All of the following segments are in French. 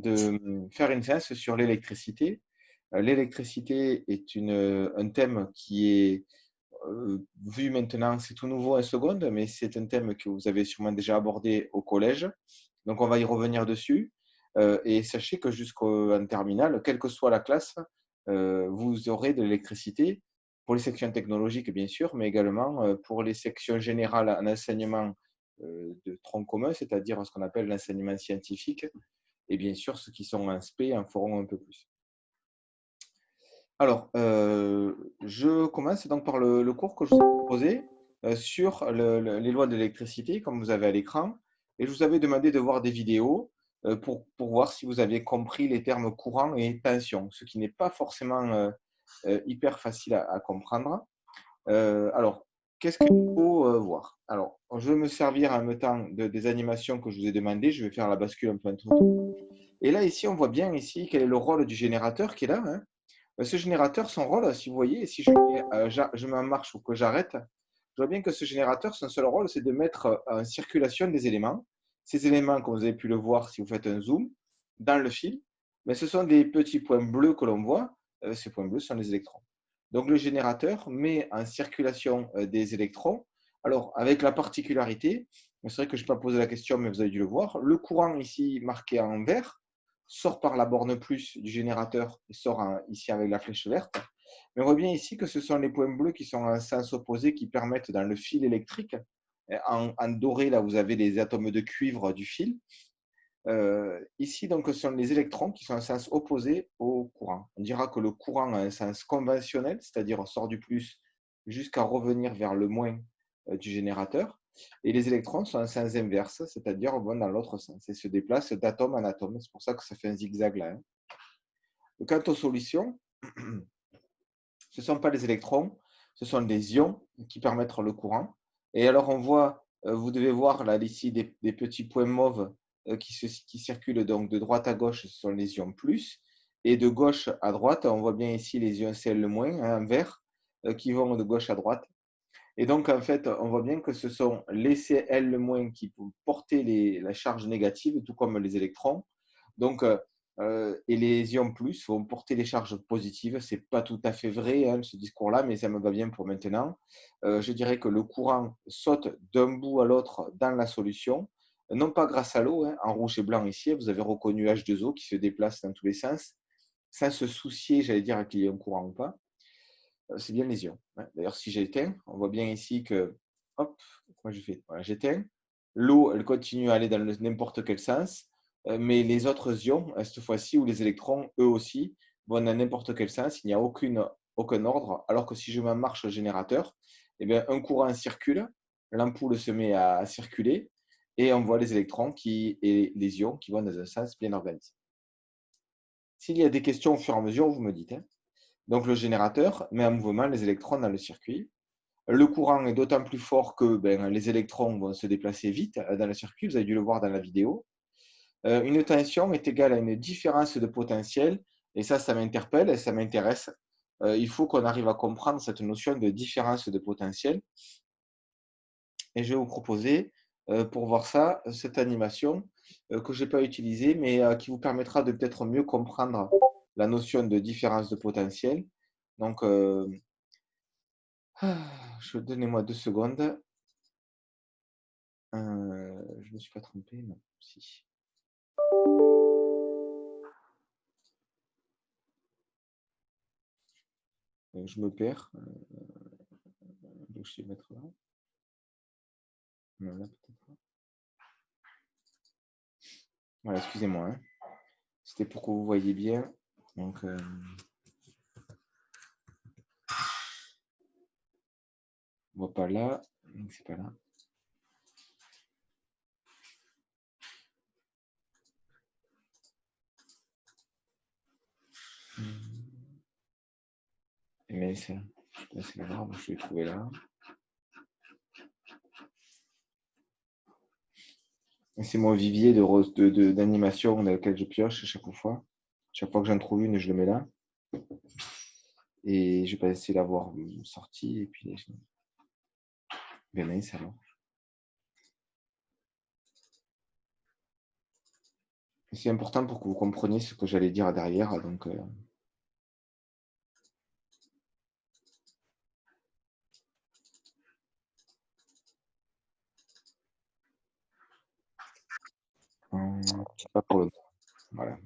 de faire une séance sur l'électricité. L'électricité est un thème qui est vu maintenant, c'est tout nouveau en seconde, mais c'est un thème que vous avez sûrement déjà abordé au collège. Donc, on va y revenir dessus. Et sachez que jusqu'en terminale, quelle que soit la classe, vous aurez de l'électricité pour les sections technologiques, bien sûr, mais également pour les sections générales en enseignement de tronc commun, c'est-à-dire ce qu'on appelle l'enseignement scientifique. Et bien sûr, ceux qui sont en SP en feront un peu plus. Alors, je commence donc par le cours que je vous ai proposé sur les lois de l'électricité, comme vous avez à l'écran. Et je vous avais demandé de voir des vidéos pour voir si vous aviez compris les termes courant et tension, ce qui n'est pas forcément hyper facile à comprendre. Alors, qu'est-ce qu'il faut voir? Alors, je vais me servir en même temps des animations que je vous ai demandées. Je vais faire la bascule un peu en tout. Et là, ici, on voit bien ici quel est le rôle du générateur qui est là, hein. Ce générateur, son rôle, si vous voyez, si je mets en marche ou que j'arrête, je vois bien que ce générateur, son seul rôle, c'est de mettre en circulation des éléments. Ces éléments, comme vous avez pu le voir si vous faites un zoom, dans le fil, mais ce sont des petits points bleus que l'on voit. Ces points bleus sont les électrons. Donc le générateur met en circulation des électrons. Alors, avec la particularité, c'est vrai que je n'ai pas posé la question, mais vous avez dû le voir, le courant ici marqué en vert, sort par la borne plus du générateur et sort ici avec la flèche verte. Mais on voit bien ici que ce sont les points bleus qui sont en sens opposé qui permettent dans le fil électrique, en doré, là vous avez les atomes de cuivre du fil. Ici, donc, ce sont les électrons qui sont en sens opposé au courant. On dira que le courant a un sens conventionnel, c'est-à-dire on sort du plus jusqu'à revenir vers le moins du générateur. Et les électrons sont en sens inverse, c'est-à-dire vont dans l'autre sens et se déplacent d'atome en atome. C'est pour ça que ça fait un zigzag là, hein. Quant aux solutions, ce ne sont pas les électrons, ce sont des ions qui permettent le courant. Et alors, on voit, vous devez voir là ici des petits points mauves qui circulent donc de droite à gauche, ce sont les ions plus. Et de gauche à droite, on voit bien ici les ions Cl-, hein, en vert, qui vont de gauche à droite. Et donc, en fait, on voit bien que ce sont les Cl- qui vont porter la charge négative, tout comme les électrons. Donc, et les ions plus vont porter les charges positives. Ce n'est pas tout à fait vrai, hein, ce discours-là, mais ça me va bien pour maintenant. Je dirais que le courant saute d'un bout à l'autre dans la solution, non pas grâce à l'eau, hein, en rouge et blanc ici, vous avez reconnu H2O qui se déplace dans tous les sens, sans se soucier, j'allais dire, qu'il y ait un courant ou pas. C'est bien les ions, hein. D'ailleurs, si j'éteins, on voit bien ici que, hop, comment je fais? Voilà, j'éteins. L'eau, elle continue à aller dans n'importe quel sens, mais les autres ions, cette fois-ci, ou les électrons, eux aussi, vont dans n'importe quel sens. Il n'y a aucun ordre. Alors que si je mets en marche le générateur, eh bien, un courant circule, l'ampoule se met à circuler, et on voit les électrons et les ions qui vont dans un sens bien organisé. S'il y a des questions au fur et à mesure, vous me dites, hein. Donc, le générateur met en mouvement les électrons dans le circuit. Le courant est d'autant plus fort que les électrons vont se déplacer vite dans le circuit. Vous avez dû le voir dans la vidéo. Une tension est égale à une différence de potentiel. Et ça m'interpelle et ça m'intéresse. Il faut qu'on arrive à comprendre cette notion de différence de potentiel. Et je vais vous proposer, pour voir ça, cette animation que je n'ai pas utilisée, mais qui vous permettra de peut-être mieux comprendre la notion de différence de potentiel. Donc, donnez-moi 2 secondes. Je ne me suis pas trompé, non. Si. Donc, je me perds. Donc, je vais mettre là. Non, là, peut-être pas. Voilà, excusez-moi, hein. C'était pour que vous voyez bien. Donc, on voit pas là. Donc, c'est pas là. Mais c'est là, là, je vais trouver là. C'est mon vivier d'animation dans lequel je pioche à chaque fois. Chaque fois que j'en trouve une, je le mets là. Et je vais pas essayer d'avoir sorti. Et puis, ben mince alors. C'est important pour que vous compreniez ce que j'allais dire derrière. Donc, pas pour le temps. Voilà.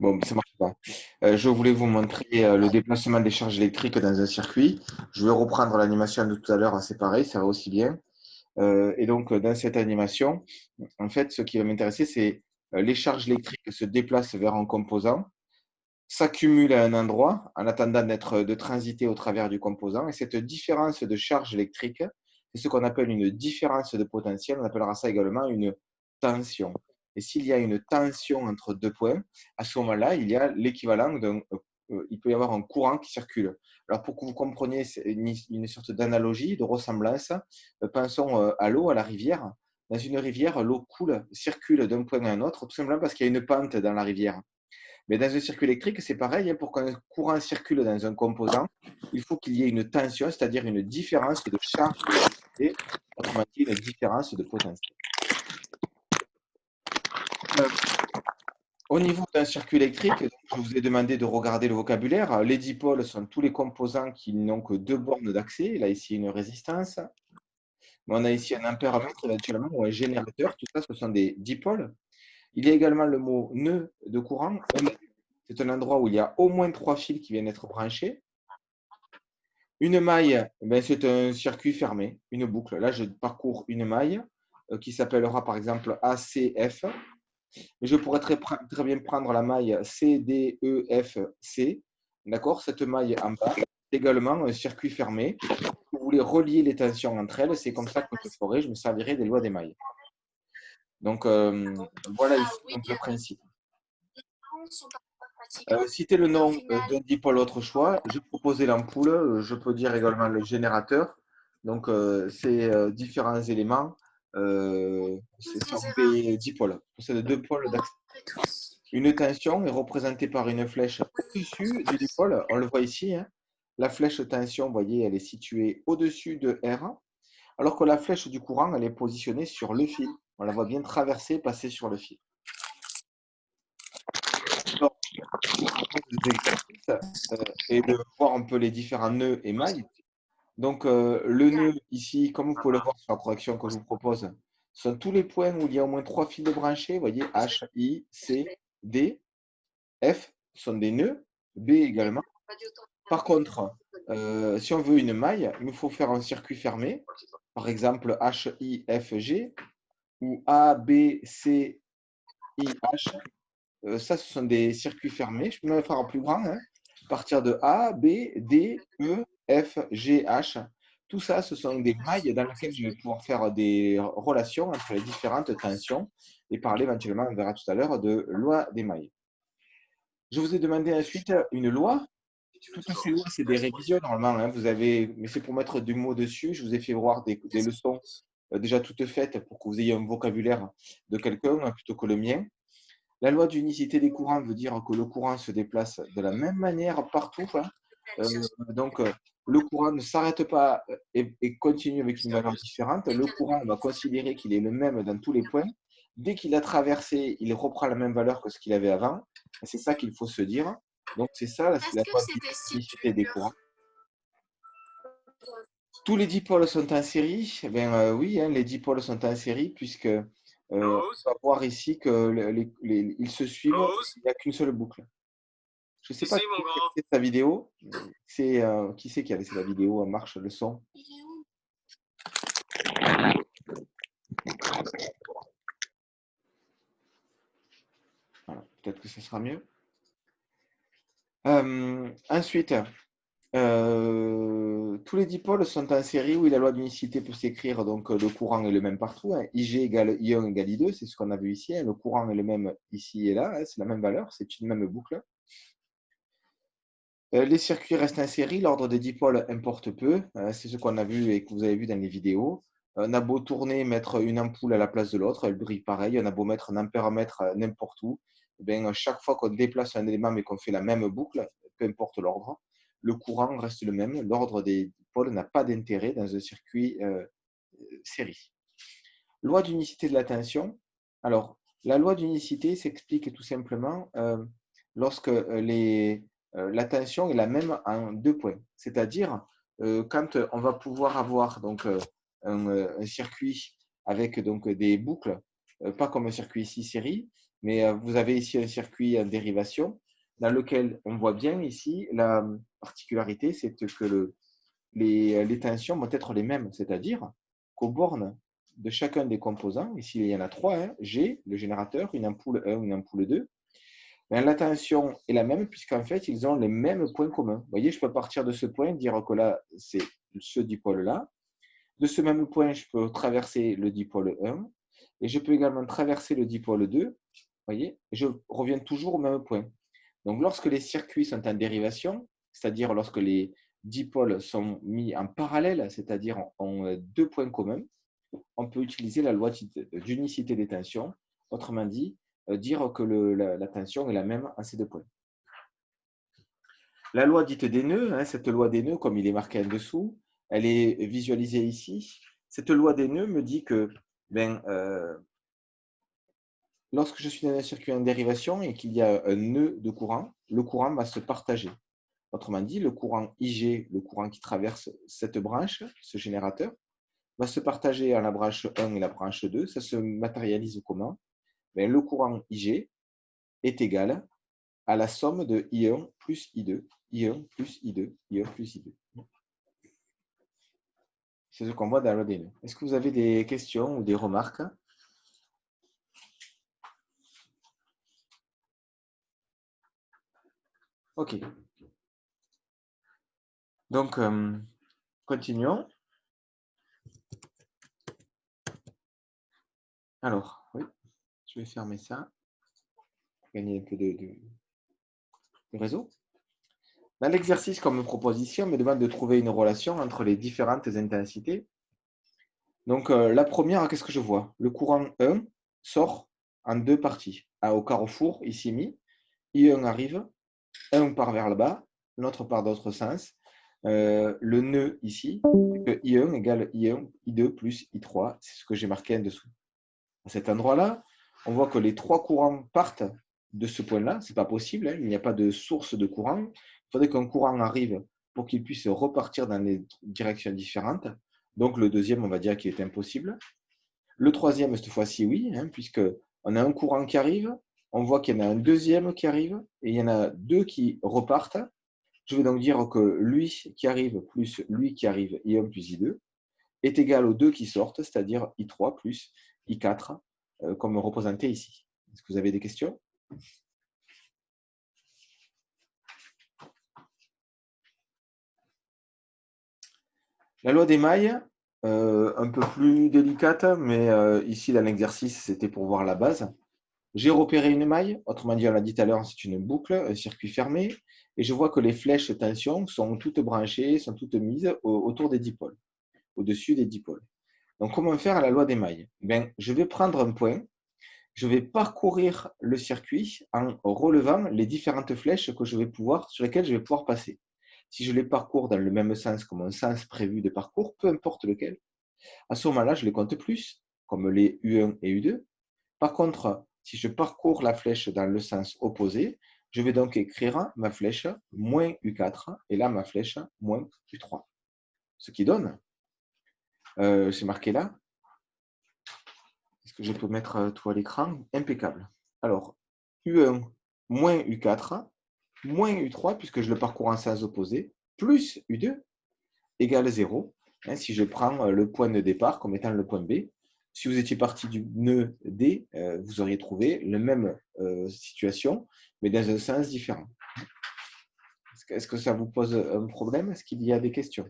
Bon, ça marche pas. Je voulais vous montrer le déplacement des charges électriques dans un circuit. Je vais reprendre l'animation de tout à l'heure, c'est pareil, ça va aussi bien. Et donc, dans cette animation, en fait, ce qui va m'intéresser, c'est les charges électriques se déplacent vers un composant, s'accumulent à un endroit en attendant de transiter au travers du composant. Et cette différence de charge électrique, c'est ce qu'on appelle une différence de potentiel. On appellera ça également une tension. Et s'il y a une tension entre deux points, à ce moment-là, il y a l'équivalent il peut y avoir un courant qui circule. Alors, pour que vous compreniez une sorte d'analogie, de ressemblance, pensons à l'eau, à la rivière. Dans une rivière, l'eau coule, circule d'un point à un autre, tout simplement parce qu'il y a une pente dans la rivière. Mais dans un circuit électrique, c'est pareil. Pour qu'un courant circule dans un composant, il faut qu'il y ait une tension, c'est-à-dire une différence de charge d'électricité, autrement dit, une différence de potentiel. Au niveau d'un circuit électrique, je vous ai demandé de regarder le vocabulaire. Les dipôles sont tous les composants qui n'ont que deux bornes d'accès. Là, ici, une résistance. On a ici un ampèremètre éventuellement ou un générateur. Tout ça, ce sont des dipôles. Il y a également le mot nœud de courant. C'est un endroit où il y a au moins trois fils qui viennent être branchés. Une maille, c'est un circuit fermé, une boucle. Là, je parcours une maille qui s'appellera par exemple ACF. Mais je pourrais très bien prendre la maille CDEFC. D'accord? Cette maille en bas, c'est également un circuit fermé. Si vous voulez relier les tensions entre elles, c'est comme ça que je ferai. Je me servirai des lois des mailles. Donc, voilà ici donc, le principe. Citer le nom d'un dipôle autre choix. Je proposais l'ampoule. Je peux dire également le générateur. Donc, ces différents éléments, ce sont des dipôles. C'est deux pôles d'accès. Une tension est représentée par une flèche au-dessus du dipôle. On le voit ici. Hein. La flèche tension, vous voyez, elle est située au-dessus de R, alors que la flèche du courant, elle est positionnée sur le fil. On la voit bien traverser, passer sur le fil. Donc, et de voir un peu les différents nœuds et mailles. Donc, le nœud ici, comme vous pouvez le voir sur la projection que je vous propose, ce sont tous les points où il y a au moins trois fils de branchés. Vous voyez, H, I, C, D, F sont des nœuds, B également. Par contre, si on veut une maille, il nous faut faire un circuit fermé. Par exemple, H, I, F, G ou A, B, C, I, H. Ça, ce sont des circuits fermés. Je peux même faire en plus grand. Hein. À partir de A, B, D, E, F, G, H. Tout ça, ce sont des mailles dans lesquelles je vais pouvoir faire des relations entre les différentes tensions et parler éventuellement, on verra tout à l'heure, de loi des mailles. Je vous ai demandé ensuite une loi. Toutes ces lois, c'est des révisions normalement. Hein. Vous avez, mais c'est pour mettre du mot dessus. Je vous ai fait voir des leçons déjà toutes faites pour que vous ayez un vocabulaire de quelqu'un plutôt que le mien. La loi d'unicité des courants veut dire que le courant se déplace de la même manière partout. Hein. Donc, le courant ne s'arrête pas et continue avec une valeur différente. Le courant, on va considérer qu'il est le même dans tous les points. Dès qu'il a traversé, il reprend la même valeur que ce qu'il avait avant. C'est ça qu'il faut se dire. Donc, c'est ça la loi d'unicité des courants. Tous les dipôles sont en série. Oui, hein, les dipôles sont en série puisque on va voir ici qu'ils se suivent. Il n'y a qu'une seule boucle. Je ne sais pas qui a laissé sa vidéo. Qui c'est qui a laissé la vidéo en marche, le son? Voilà, peut-être que ce sera mieux. Ensuite, tous les dipôles sont en série. Oui, la loi d'unicité peut s'écrire, donc le courant est le même partout. Hein. IG égale I1 égale I2, c'est ce qu'on a vu ici. Hein. Le courant est le même ici et là, hein. C'est la même valeur, c'est une même boucle. Les circuits restent en série, l'ordre des dipôles importe peu. C'est ce qu'on a vu et que vous avez vu dans les vidéos. On a beau tourner, mettre une ampoule à la place de l'autre, elle brille pareil. On a beau mettre un ampèremètre n'importe où. Eh bien, chaque fois qu'on déplace un élément mais qu'on fait la même boucle, peu importe l'ordre, le courant reste le même. L'ordre des dipôles n'a pas d'intérêt dans un circuit série. Loi d'unicité de la tension. Alors, la loi d'unicité s'explique tout simplement lorsque la tension est la même en 2 points. C'est-à-dire, quand on va pouvoir avoir donc, un circuit avec donc, des boucles, pas comme un circuit ici série, mais vous avez ici un circuit en dérivation dans lequel on voit bien ici la particularité, c'est que les tensions vont être les mêmes, c'est-à-dire qu'aux bornes de chacun des composants, ici il y en a 3, hein, G, le générateur, une ampoule 1, une ampoule 2, ben, la tension est la même puisqu'en fait ils ont les mêmes points communs. Vous voyez, je peux partir de ce point, dire que là c'est ce dipôle-là. De ce même point, je peux traverser le dipôle 1 et je peux également traverser le dipôle 2. Vous voyez, je reviens toujours au même point. Donc lorsque les circuits sont en dérivation, c'est-à-dire lorsque les dipôles sont mis en parallèle, c'est-à-dire ont 2 points communs, on peut utiliser la loi d'unicité des tensions, autrement dit, dire que la tension est la même à ces 2 points. La loi dite des nœuds, hein, cette loi des nœuds, comme il est marqué en dessous, elle est visualisée ici. Cette loi des nœuds me dit que lorsque je suis dans un circuit en dérivation et qu'il y a un nœud de courant, le courant va se partager. Autrement dit, le courant IG, le courant qui traverse cette branche, ce générateur, va se partager à la branche 1 et la branche 2. Ça se matérialise comment? Le courant IG est égal à la somme de I1 plus I2, I1 plus I2, I1 plus I2. C'est ce qu'on voit dans la loi des nœuds. Est-ce que vous avez des questions ou des remarques? Ok. Donc, continuons. Alors, oui, je vais fermer ça. Gagner un peu de réseau. Dans l'exercice qu'on me propose ici, on me demande de trouver une relation entre les différentes intensités. Donc, la première, qu'est-ce que je vois? Le courant 1 sort en 2 parties. Au carrefour, ici mis, I1 arrive, un part vers le bas, l'autre part dans l'autre sens. Le nœud ici, c'est que I1 égale I1, I2 plus I3, c'est ce que j'ai marqué en dessous. À cet endroit-là, on voit que les 3 courants partent de ce point-là. Ce n'est pas possible, hein, il n'y a pas de source de courant. Il faudrait qu'un courant arrive pour qu'il puisse repartir dans les directions différentes. Donc le deuxième, on va dire qu'il est impossible. Le troisième, cette fois-ci, oui, hein, puisqu'on a un courant qui arrive, on voit qu'il y en a un deuxième qui arrive, et il y en a 2 qui repartent. Je vais donc dire que lui qui arrive plus lui qui arrive, I1 plus I2, est égal aux 2 qui sortent, c'est-à-dire I3 plus I4, comme représenté ici. Est-ce que vous avez des questions? La loi des mailles, un peu plus délicate, mais ici dans l'exercice, c'était pour voir la base. J'ai repéré une maille, autrement dit, on l'a dit tout à l'heure, c'est une boucle, un circuit fermé, et je vois que les flèches tension sont toutes branchées, sont toutes mises autour des dipôles, au-dessus des dipôles. Donc, comment faire à la loi des mailles? Je vais prendre un point, je vais parcourir le circuit en relevant les différentes flèches sur lesquelles je vais pouvoir passer. Si je les parcours dans le même sens comme un sens prévu de parcours, peu importe lequel, à ce moment-là, je les compte plus, comme les U1 et U2. Par contre, si je parcours la flèche dans le sens opposé, je vais donc écrire ma flèche moins U4 et là ma flèche moins U3. Ce qui donne, c'est marqué là, est-ce que je peux mettre tout à l'écran? Impeccable. Alors, U1 moins U4 moins U3, puisque je le parcours en sens opposé, plus U2 égale 0. Si je prends le point de départ comme étant le point B, si vous étiez parti du nœud D, vous auriez trouvé la même situation, mais dans un sens différent. Est-ce que ça vous pose un problème? Est-ce qu'il y a des questions?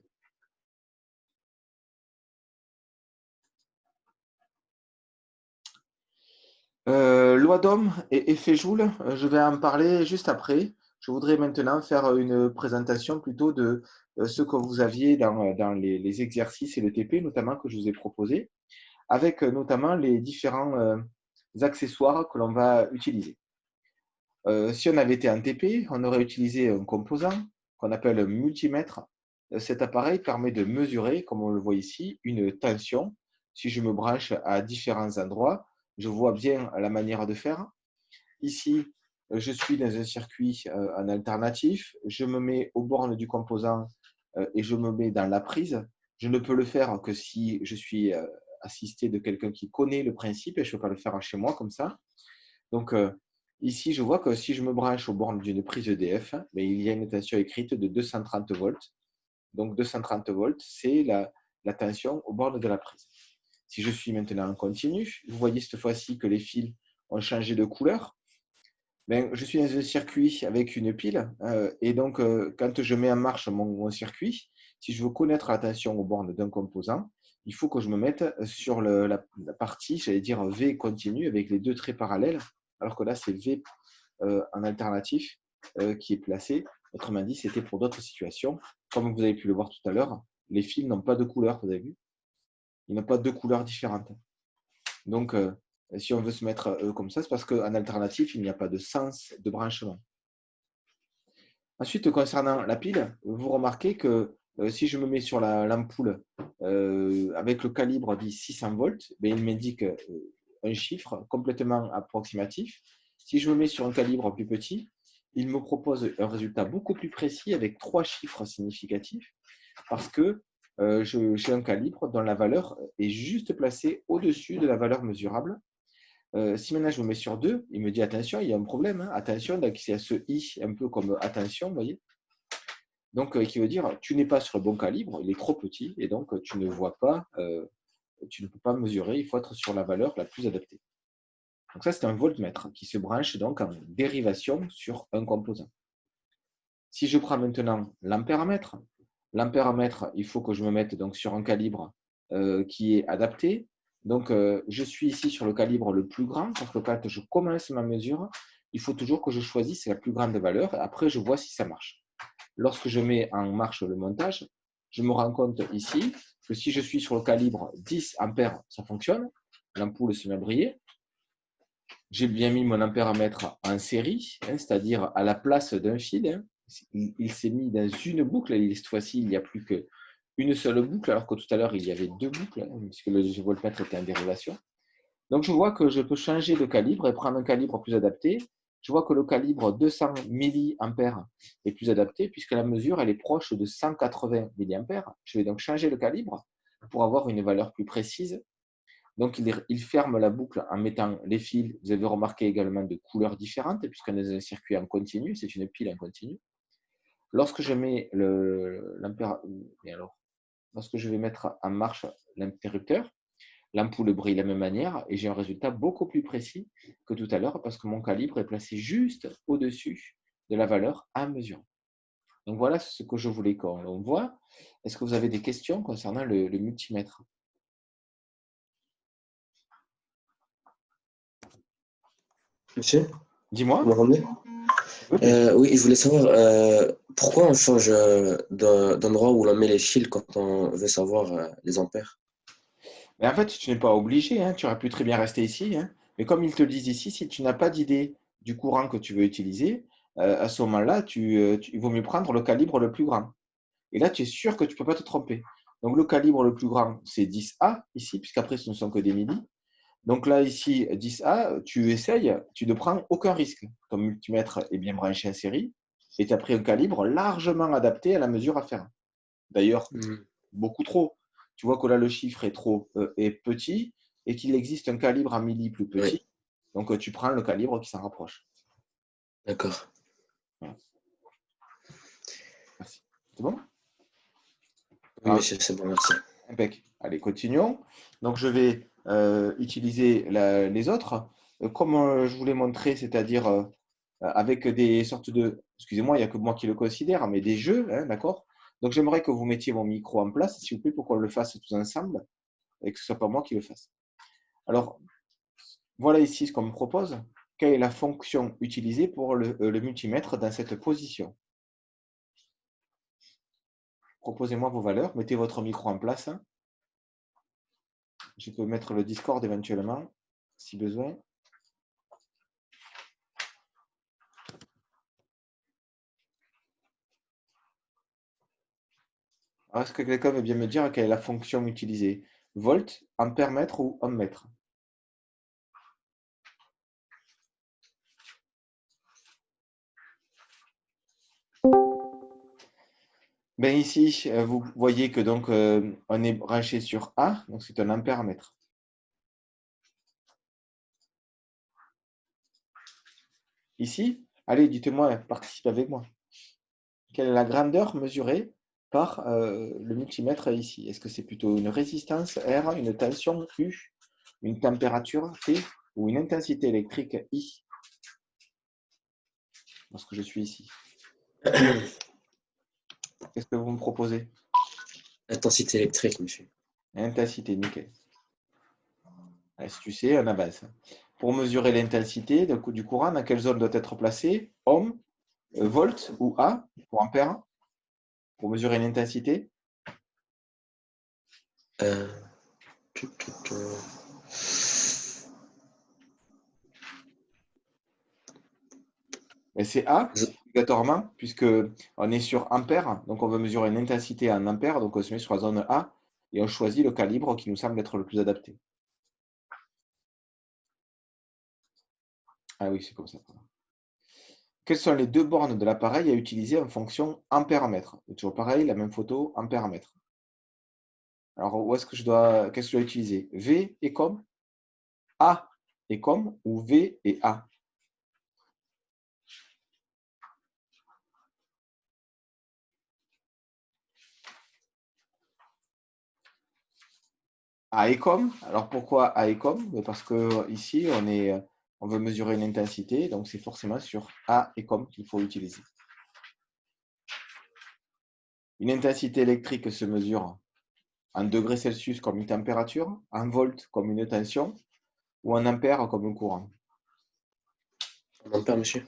Loi d'Ohm et effet Joule, je vais en parler juste après. Je voudrais maintenant faire une présentation plutôt de ce que vous aviez dans les exercices et le TP, notamment que je vous ai proposé, avec notamment les différents accessoires que l'on va utiliser. Si on avait été en TP, on aurait utilisé un composant qu'on appelle un multimètre. Cet appareil permet de mesurer, comme on le voit ici, une tension. Si je me branche à différents endroits, je vois bien la manière de faire. Ici, je suis dans un circuit en alternatif. Je me mets aux bornes du composant et je me mets dans la prise. Je ne peux le faire que si je suis assisté de quelqu'un qui connaît le principe et je ne peux pas le faire chez moi comme ça. Donc, ici, je vois que si je me branche aux bornes d'une prise EDF, mais il y a une tension écrite de 230 volts. Donc, 230 volts, c'est la tension aux bornes de la prise. Si je suis maintenant en continu, vous voyez cette fois-ci que les fils ont changé de couleur. Ben, je suis dans un circuit avec une pile et donc quand je mets en marche mon circuit, si je veux connaître la tension aux bornes d'un composant, il faut que je me mette sur la partie, j'allais dire V continue avec les deux traits parallèles, alors que là c'est V en alternatif qui est placé. Autrement dit, c'était pour d'autres situations. Comme vous avez pu le voir tout à l'heure, les fils n'ont pas de couleur, vous avez vu? Ils n'ont pas deux couleurs différentes. Donc, si on veut se mettre comme ça, c'est parce qu'en alternatif, il n'y a pas de sens de branchement. Ensuite, concernant la pile, vous remarquez que si je me mets sur l'ampoule avec le calibre dit 600 volts, ben, il m'indique un chiffre complètement approximatif. Si je me mets sur un calibre plus petit, il me propose un résultat beaucoup plus précis avec 3 chiffres significatifs parce que j'ai un calibre dont la valeur est juste placée au-dessus de la valeur mesurable. Si maintenant je me mets sur 2, il me dit attention, il y a un problème. Hein. Attention, donc il y a ce i un peu comme attention, vous voyez. Donc, qui veut dire tu n'es pas sur le bon calibre, il est trop petit et donc tu ne vois pas, tu ne peux pas mesurer, il faut être sur la valeur la plus adaptée. Donc ça, c'est un voltmètre qui se branche donc en dérivation sur un composant. Si je prends maintenant l'ampéramètre, l'ampéramètre, il faut que je me mette donc sur un calibre qui est adapté. Donc, je suis ici sur le calibre le plus grand, parce que quand je commence ma mesure, il faut toujours que je choisisse la plus grande valeur. Après, je vois si ça marche. Lorsque je mets en marche le montage, je me rends compte ici que si je suis sur le calibre 10 ampères, ça fonctionne. L'ampoule se met à briller. J'ai bien mis mon ampéramètre en série, hein, c'est-à-dire à la place d'un fil. Hein. Il s'est mis dans une boucle. Et cette fois-ci, il n'y a plus qu'une seule boucle, alors que tout à l'heure, il y avait deux boucles, hein, puisque le voltmètre était en dérivation. Donc, je vois que je peux changer de calibre et prendre un calibre plus adapté. Je vois que le calibre 200 milliampères est plus adapté, puisque la mesure elle est proche de 180 milliampères. Je vais donc changer le calibre pour avoir une valeur plus précise. Donc, il ferme la boucle en mettant les fils, vous avez remarqué également de couleurs différentes, puisqu'on est dans un circuit en continu, c'est une pile en continu. Lorsque je mets lorsque je vais mettre en marche l'interrupteur, l'ampoule brille de la même manière et j'ai un résultat beaucoup plus précis que tout à l'heure parce que mon calibre est placé juste au-dessus de la valeur à mesurer. Donc voilà ce que je voulais qu'on voit. Est-ce que vous avez des questions concernant le multimètre? Monsieur, Dis-moi. vous m'entendez? Oui, bien sûr. Oui, je voulais savoir pourquoi on change d'endroit où l'on met les fils quand on veut savoir les ampères. Mais en fait, tu n'es pas obligé, hein, tu aurais pu très bien rester ici. Hein. Mais comme ils te le disent ici, si tu n'as pas d'idée du courant que tu veux utiliser, à ce moment-là, il vaut mieux prendre le calibre le plus grand. Et là, tu es sûr que tu ne peux pas te tromper. Donc, le calibre le plus grand, c'est 10A ici, puisqu'après, ce ne sont que des millis. Donc là, ici, 10A, tu essayes, tu ne prends aucun risque. Ton multimètre est bien branché en série et tu as pris un calibre largement adapté à la mesure à faire. D'ailleurs, Hmm. beaucoup trop. Tu vois que là, le chiffre est petit et qu'il existe un calibre en milli plus Oui, petit. Donc, tu prends le calibre qui s'en rapproche. d'accord. Voilà. Merci. C'est bon? Oui, Alors, monsieur, c'est bon, merci. impec. Allez, continuons. Donc, je vais utiliser les autres. Comme je vous l'ai montré, c'est-à-dire avec des sortes de, excusez-moi, il n'y a que moi qui le considère, mais des jeux, hein, d'accord? Donc, j'aimerais que vous mettiez mon micro en place, s'il vous plaît, pour qu'on le fasse tous ensemble et que ce ne soit pas moi qui le fasse. Alors, voilà ici ce qu'on me propose. Quelle est la fonction utilisée pour le multimètre dans cette position? Proposez-moi vos valeurs. Mettez votre micro en place. Je peux mettre le Discord éventuellement, si besoin. Alors, est-ce que quelqu'un veut bien me dire quelle est la fonction utilisée? Volt, ampère mètre ou ohm mètre? Ben ici, vous voyez que donc on est branché sur A, donc c'est un ampère mètre. Ici, allez, dites-moi, participez avec moi. Quelle est la grandeur mesurée par le multimètre ici? Est-ce que c'est plutôt une résistance R, une tension U, une température T ou une intensité électrique I lorsque je suis ici? Qu'est-ce que vous me proposez? Intensité électrique, monsieur. Intensité, nickel. Allez, si tu sais, on avance. Pour mesurer l'intensité du courant, dans quelle zone doit être placé? Ohm, volt ou A pour ampère? Pour mesurer l'intensité? Euh, tout, tout, tout. Et c'est A, obligatoirement, puisque on est sur ampère, donc on veut mesurer une intensité en ampère, donc on se met sur la zone A et on choisit le calibre qui nous semble être le plus adapté. Ah oui, c'est comme ça. Quelles sont les deux bornes de l'appareil à utiliser en fonction ampère-mètre? Toujours pareil, la même photo, ampère-mètre. Alors, où est-ce que qu'est-ce que je dois utiliser? V et com, A et com ou V et A? A et com. Alors pourquoi A et com? Ben, parce que ici on veut mesurer une intensité, donc c'est forcément sur A et com qu'il faut utiliser. Une intensité électrique se mesure en degrés Celsius comme une température, en volts comme une tension, ou en ampères comme un courant. En ampère, monsieur.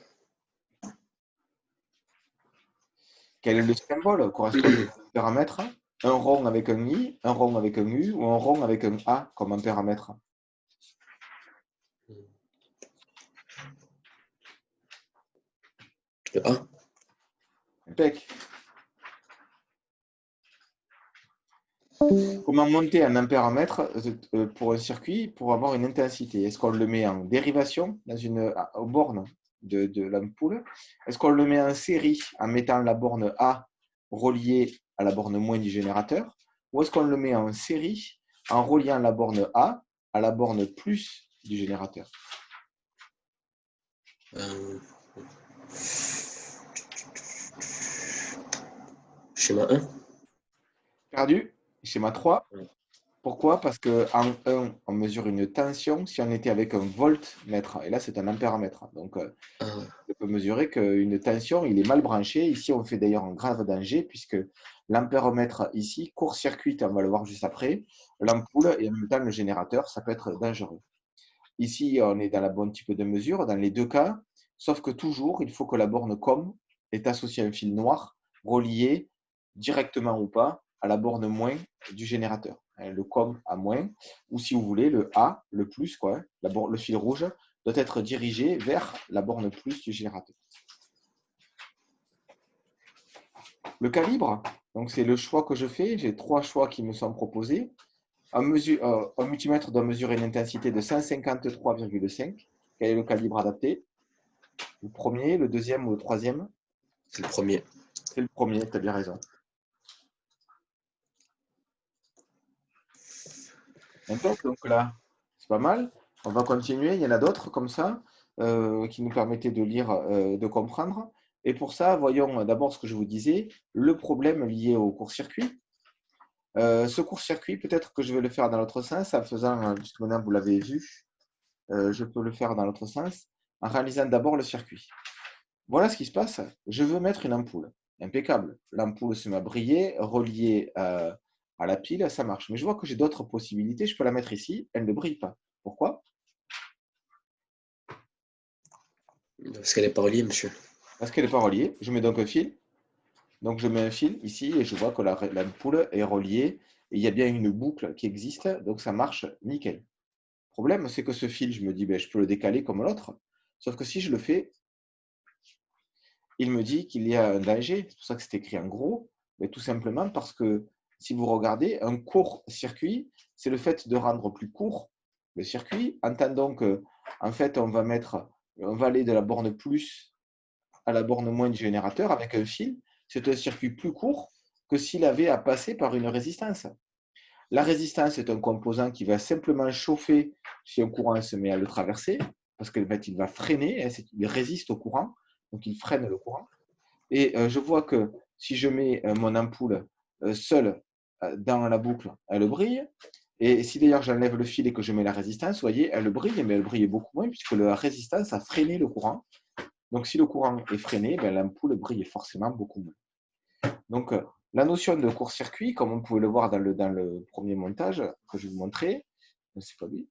Quel est le symbole correspondant à un paramètre? Un rond avec un I, un rond avec un U, ou un rond avec un A comme un paramètre? Le A. Impec. Comment monter un ampère-mètre pour un circuit pour avoir une intensité? Est-ce qu'on le met en dérivation aux bornes de l'ampoule? Est-ce qu'on le met en série en mettant la borne A reliée à la borne moins du générateur? Ou est-ce qu'on le met en série en reliant la borne A à la borne plus du générateur? Euh, Schéma 1. Perdu. Schéma 3. Ouais. Pourquoi? Parce qu'en 1, on mesure une tension si on était avec un voltmètre. Et là, c'est un ampère-mètre. Donc, Ah, on peut mesurer qu'une tension, il est mal branché. Ici, on fait d'ailleurs un grave danger puisque l'ampéromètre ici court-circuite, on va le voir juste après, l'ampoule et en même temps le générateur, ça peut être dangereux. Ici, on est dans la bonne type de mesure, dans les deux cas, sauf que toujours, il faut que la borne COM est associée à un fil noir relié directement ou pas à la borne moins du générateur. Le COM à moins, ou si vous voulez, le A, le plus, quoi, le fil rouge, doit être dirigé vers la borne plus du générateur. Le calibre, donc c'est le choix que je fais. J'ai trois choix qui me sont proposés. Un multimètre doit mesurer une intensité de 153,5. Quel est le calibre adapté? Le premier, le deuxième ou le troisième? c'est le premier. C'est le premier, tu as bien raison. Donc là, c'est pas mal. On va continuer. Il y en a d'autres comme ça qui nous permettaient de lire, de comprendre. Et pour ça, voyons d'abord ce que je vous disais, le problème lié au court-circuit. Ce court-circuit, peut-être que je vais le faire dans l'autre sens, en faisant, puisque maintenant vous l'avez vu, je peux le faire dans l'autre sens, en réalisant d'abord le circuit. Voilà ce qui se passe. Je veux mettre une ampoule. Impeccable. L'ampoule se met à briller, reliée à la pile, ça marche. Mais je vois que j'ai d'autres possibilités. Je peux la mettre ici, elle ne brille pas. Pourquoi? Parce qu'elle n'est pas reliée, monsieur. Parce qu'elle n'est pas reliée. Je mets donc un fil. Donc je mets un fil ici et je vois que l'ampoule est reliée. Et il y a bien une boucle qui existe, donc ça marche nickel. Le problème, c'est que ce fil, je me dis, ben, je peux le décaler comme l'autre. Sauf que si je le fais, il me dit qu'il y a un danger. C'est pour ça que c'est écrit en gros. Mais tout simplement parce que si vous regardez, un court-circuit, c'est le fait de rendre plus court le circuit. Entendons que, en fait, on va aller de la borne plus à la borne moins du générateur avec un fil. C'est un circuit plus court que s'il avait à passer par une résistance. La résistance est un composant qui va simplement chauffer si un courant se met à le traverser, parce qu'en fait, il va freiner, il résiste au courant, donc il freine le courant. Et je vois que si je mets mon ampoule seule dans la boucle, elle brille. Et si d'ailleurs j'enlève le fil et que je mets la résistance, vous voyez, elle brille, mais elle brille beaucoup moins puisque la résistance a freiné le courant. Donc si le courant est freiné, ben, l'ampoule brille forcément beaucoup moins. Donc la notion de court-circuit, comme on pouvait le voir dans le premier montage que je vais vous montrer, c'est pas lui.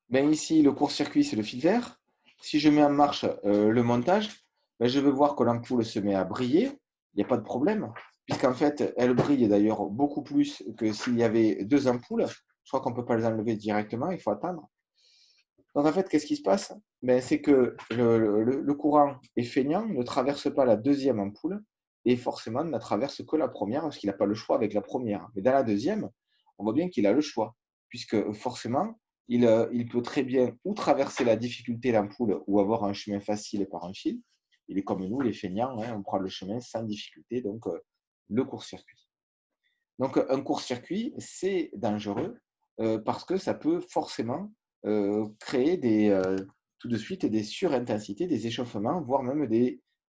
Ben ici, le court-circuit, c'est le fil vert. Si je mets en marche le montage, ben je vais voir que l'ampoule se met à briller. Il n'y a pas de problème, puisqu'en fait, elle brille d'ailleurs beaucoup plus que s'il y avait deux ampoules. Je crois qu'on ne peut pas les enlever directement, il faut attendre. Donc en fait, qu'est-ce qui se passe? Ben, c'est que le courant est feignant, ne traverse pas la deuxième ampoule et forcément ne traverse que la première parce qu'il n'a pas le choix avec la première. Mais dans la deuxième, on voit bien qu'il a le choix, puisque forcément, il peut très bien ou traverser la difficulté l'ampoule ou avoir un chemin facile par un fil. Il est comme nous, les feignants, hein, on prend le chemin sans difficulté, donc le court-circuit. Donc un court-circuit, c'est dangereux parce que ça peut forcément créer tout de suite des surintensités, des échauffements, voire même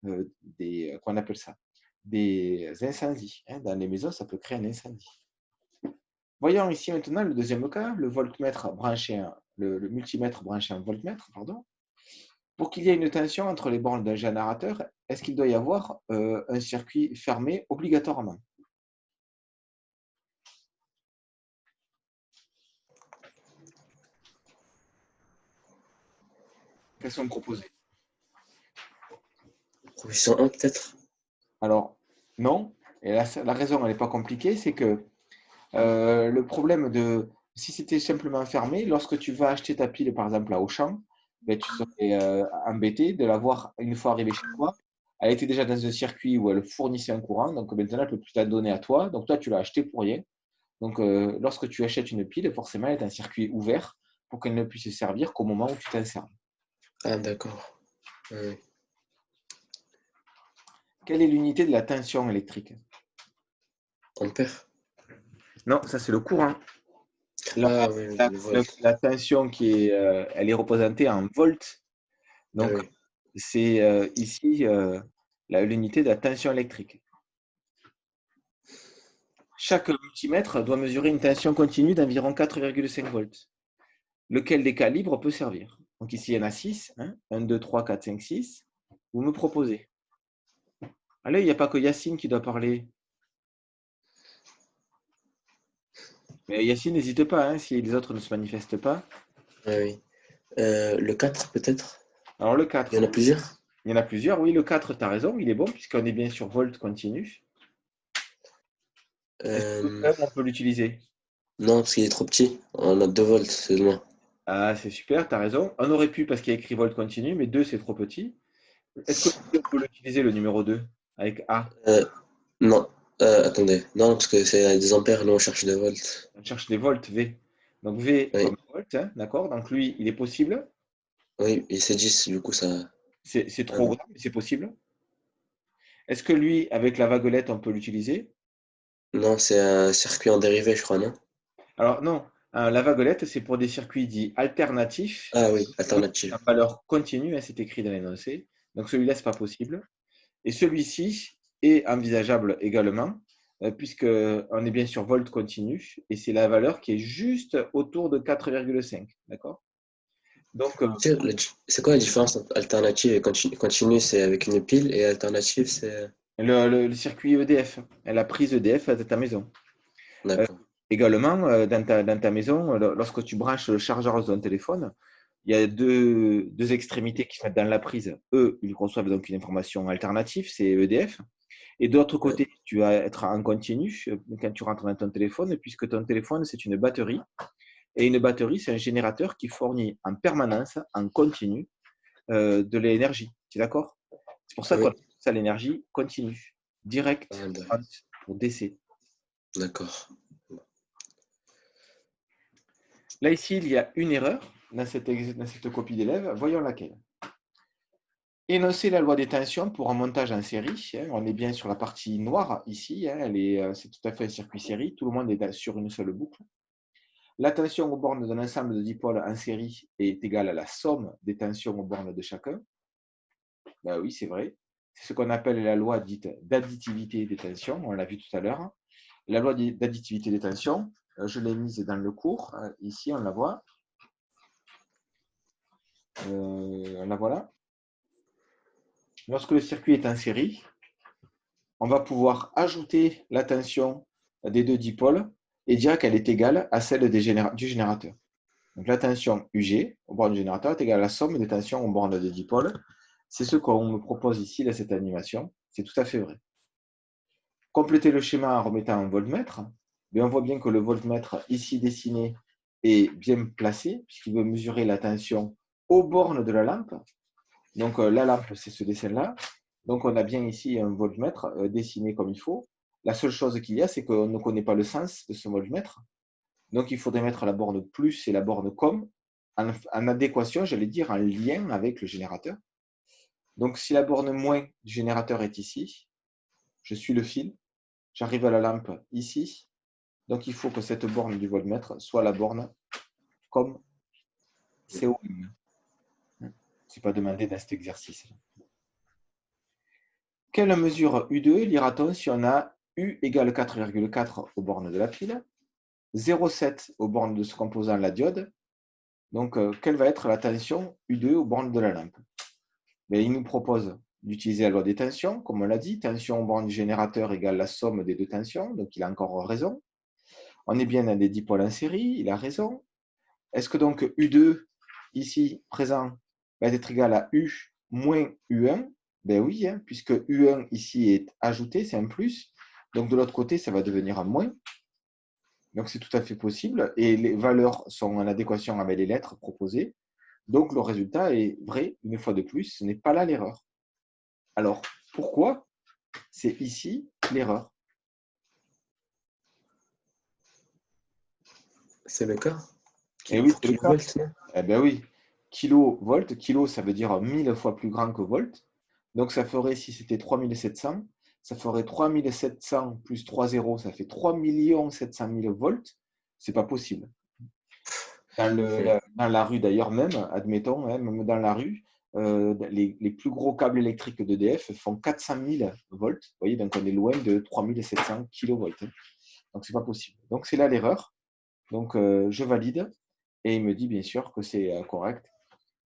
qu'on appelle ça, des incendies. Hein. Dans les maisons, ça peut créer un incendie. Voyons ici maintenant le deuxième cas, le multimètre branché à un voltmètre, pardon. Pour qu'il y ait une tension entre les bornes d'un générateur, est-ce qu'il doit y avoir un circuit fermé obligatoirement? Quelles sont proposées? Proposition 1, peut-être? Alors, non. Et la raison, elle n'est pas compliquée, c'est que le problème si c'était simplement fermé, lorsque tu vas acheter ta pile, par exemple, à Auchan, ben, tu serais embêté de la voir une fois arrivée chez toi. Elle était déjà dans un circuit où elle fournissait un courant, donc maintenant, elle ne peut plus te la donner à toi. Donc, toi, tu l'as acheté pour rien. Donc, lorsque tu achètes une pile, forcément, elle est un circuit ouvert pour qu'elle ne puisse se servir qu'au moment où tu t'en sers. Ah, d'accord. Oui. Quelle est l'unité de la tension électrique? Ampère? Non, ça, c'est le courant. Ah, oui, oui, le volt. La tension elle est représentée en volts. Ah, Donc, oui. c'est ici l'unité de la tension électrique. Chaque multimètre doit mesurer une tension continue d'environ 4,5 volts. Lequel des calibres peut servir? Donc ici, il y en a 6. Hein, 1, 2, 3, 4, 5, 6. Vous me proposez. Allez, il n'y a pas que Yacine qui doit parler. Mais Yacine, n'hésite pas, hein, si les autres ne se manifestent pas. Ah, oui. Le 4, peut-être? Alors le Il y 4, en a plusieurs? il y en a plusieurs. Oui, le 4, tu as raison, il est bon, puisqu'on est bien sur volt continu. Est-ce que Euh, même on peut l'utiliser? non, parce qu'il est trop petit. On a 2 volts, c'est loin. Ah, c'est super, tu as raison. On aurait pu parce qu'il y a écrit volt continu, mais 2, c'est trop petit. Est-ce qu'on peut l'utiliser, le numéro 2 avec A? Euh, non. Attendez. Non, parce que c'est des ampères, nous on cherche des volts. On cherche des volts, V. Donc V Oui, comme volt, hein, d'accord? Donc lui, il est possible. oui, et c'est 10, du coup ça. C'est Ah, trop non. grand, mais c'est possible. Est-ce que lui, avec la vaguelette, on peut l'utiliser? Non, c'est un circuit en dérivé, je crois, non? Alors non, la vaguelette, c'est pour des circuits dits alternatifs, Ah oui, en alternative. valeur continue, hein, c'est écrit dans l'énoncé. Donc celui-là, ce n'est pas possible. Et celui-ci est envisageable également, puisqu'on est bien sur volt continu, et c'est la valeur qui est juste autour de 4,5. D'accord? Donc, Tu sais, c'est quoi la différence entre alternative et continu? C'est avec une pile et alternative, c'est. le circuit EDF, la prise EDF de ta maison. Euh, D'accord. Également, dans ta maison, lorsque tu branches le chargeur de ton téléphone, il y a deux extrémités qui se mettent dans la prise. Eux, ils reçoivent donc une information alternative, c'est EDF. Et de l'autre Ouais. côté, tu vas être en continu quand tu rentres dans ton téléphone, puisque ton téléphone, c'est une batterie. Et une batterie, c'est un générateur qui fournit en permanence, en continu, de l'énergie. Tu es d'accord? C'est pour ça qu'on Oui. appelle ça l'énergie continue, Ah, direct pour DC. d'accord. Là, ici, il y a une erreur dans cette copie d'élève. Voyons laquelle. Énoncer la loi des tensions pour un montage en série. On est bien sur la partie noire ici. C'est tout à fait un circuit série. Tout le monde est sur une seule boucle. La tension aux bornes d'un ensemble de dipôles en série est égale à la somme des tensions aux bornes de chacun. Ben oui, c'est vrai. C'est ce qu'on appelle la loi dite d'additivité des tensions. On l'a vu tout à l'heure. La loi d'additivité des tensions, je l'ai mise dans le cours. Ici, on la voit. La voilà. Lorsque le circuit est en série, on va pouvoir ajouter la tension des deux dipôles et dire qu'elle est égale à celle du générateur. Donc la tension UG au bord du générateur est égale à la somme des tensions au bord des dipôles. C'est ce qu'on me propose ici dans cette animation. C'est tout à fait vrai. Compléter le schéma en remettant un voltmètre. Mais on voit bien que le voltmètre ici dessiné est bien placé puisqu'il veut mesurer la tension aux bornes de la lampe. Donc la lampe, c'est ce dessin-là. Donc on a bien ici un voltmètre dessiné comme il faut. La seule chose qu'il y a, c'est qu'on ne connaît pas le sens de ce voltmètre. Donc il faudrait mettre la borne plus et la borne comme en adéquation, j'allais dire, en lien avec le générateur. Donc si la borne moins du générateur est ici, je suis le fil, j'arrive à la lampe ici. Donc il faut que cette borne du voltmètre soit la borne comme COM. Ce n'est pas demandé dans cet exercice. Quelle mesure U2 lira-t-on si on a U égale 4,4 aux bornes de la pile, 0,7 aux bornes de ce composant la diode. Donc, quelle va être la tension U2 aux bornes de la lampe? Mais il nous propose d'utiliser la loi des tensions, comme on l'a dit, tension aux bornes du générateur égale la somme des deux tensions, donc il a encore raison. On est bien dans des dipôles en série, il a raison. Est-ce que donc U2, ici, présent, va être égal à U moins U1? Ben oui, puisque U1 ici est ajouté, c'est un plus. Donc de l'autre côté, ça va devenir un moins. Donc c'est tout à fait possible. Et les valeurs sont en adéquation avec les lettres proposées. Donc le résultat est vrai, une fois de plus, ce n'est pas là l'erreur. Alors, pourquoi c'est ici l'erreur? C'est le cas? Eh oui, Pour c'est le cas. kilovolts, non? Eh bien oui, kilovolt, kilo, ça veut dire 1000 fois plus grand que volt. Donc ça ferait, si c'était 3700, ça ferait 3700 plus 3 zéros, ça fait 3 700 000 volts. C'est pas possible. Dans la rue d'ailleurs même, admettons, même dans la rue, les plus gros câbles électriques d'EDF font 400 000 volts. Vous voyez, donc on est loin de 3700 kilovolts. Donc c'est pas possible. Donc c'est là l'erreur. Donc je valide et il me dit bien sûr que c'est correct.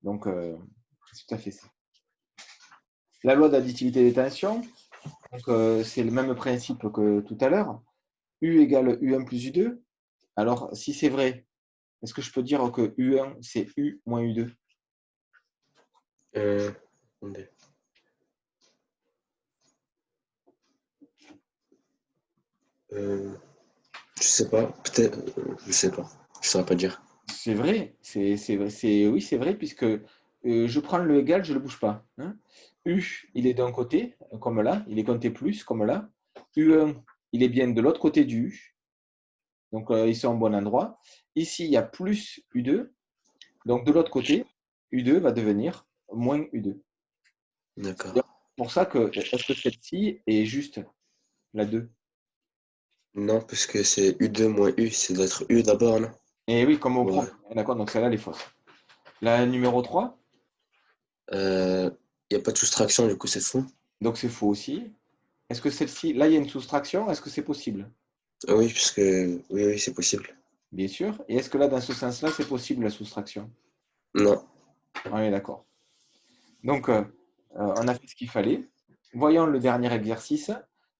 Donc c'est tout à fait ça. La loi d'additivité des tensions, c'est le même principe que tout à l'heure. U égale U1 plus U2. Alors si c'est vrai, est-ce que je peux dire que U1 c'est U moins U2? Attendez. Je sais pas, peut-être, je sais pas, je saurais pas dire. C'est vrai, oui, c'est vrai, puisque je prends le égal, je ne le bouge pas. U, il est d'un côté, comme là, il est compté plus, comme là. U1, il est bien de l'autre côté du U, donc ils sont au bon endroit. Ici, il y a plus U2, donc de l'autre côté, U2 va devenir moins U2. D'accord. C'est pour ça que, est-ce que celle-ci est juste, la 2? Non, parce que c'est U2 moins U, c'est d'être U d'abord, non? Et oui, comme au Ouais. premier, d'accord, donc celle-là, elle est fausse. La numéro 3, Il n'y a pas de soustraction, du coup, c'est faux. donc c'est faux aussi. Est-ce que celle-ci, là, il y a une soustraction, est-ce que c'est possible? Ah oui, puisque oui, oui, c'est possible. Bien sûr. Et est-ce que là, dans ce sens-là, c'est possible la soustraction? Non. Oui, d'accord. Donc, on a fait ce qu'il fallait. Voyons le dernier exercice